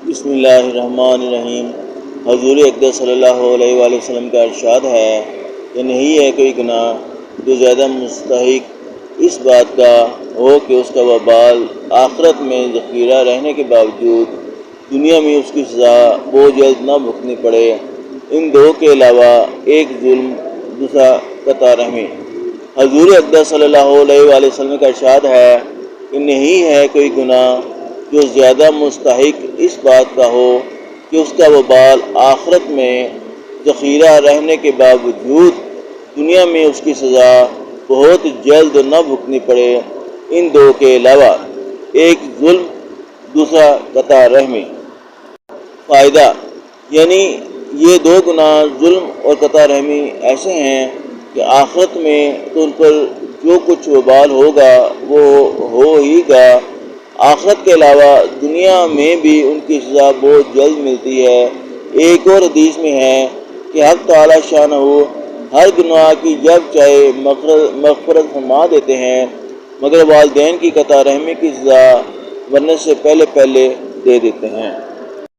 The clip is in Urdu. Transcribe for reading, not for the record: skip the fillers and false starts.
بسم اللہ الرحمن الرحیم۔ حضور اقدس صلی اللہ علیہ وآلہ وسلم کا ارشاد ہے کہ نہیں ہے کوئی گناہ جو زیادہ مستحق اس بات کا ہو کہ اس کا وبال آخرت میں ذخیرہ رہنے کے باوجود دنیا میں اس کی سزا بہت جلد نہ بھگتنی پڑے، ان دو کے علاوہ ایک ظلم، دوسرا قطع رحمی۔ حضور اقدس صلی اللہ علیہ وآلہ وسلم کا ارشاد ہے کہ نہیں ہے کوئی گناہ جو زیادہ مستحق اس بات کا ہو کہ اس کا وبال آخرت میں ذخیرہ رہنے کے باوجود دنیا میں اس کی سزا بہت جلد نہ بھگتنی پڑے، ان دو کے علاوہ ایک ظلم، دوسرا قطع رحمی۔ فائدہ، یعنی یہ دو گناہ ظلم اور قطع رحمی ایسے ہیں کہ آخرت میں تو ان پر جو کچھ وبال ہوگا وہ ہو ہی گا، آخرت کے علاوہ دنیا میں بھی ان کی سزا بہت جلد ملتی ہے۔ ایک اور حدیث میں ہے کہ حق تعالی شانہ ہر گناہ کی جب چاہے مغفرت فرما دیتے ہیں مگر والدین کی قطع رحمی کی سزا مرنے سے پہلے دے دیتے ہیں۔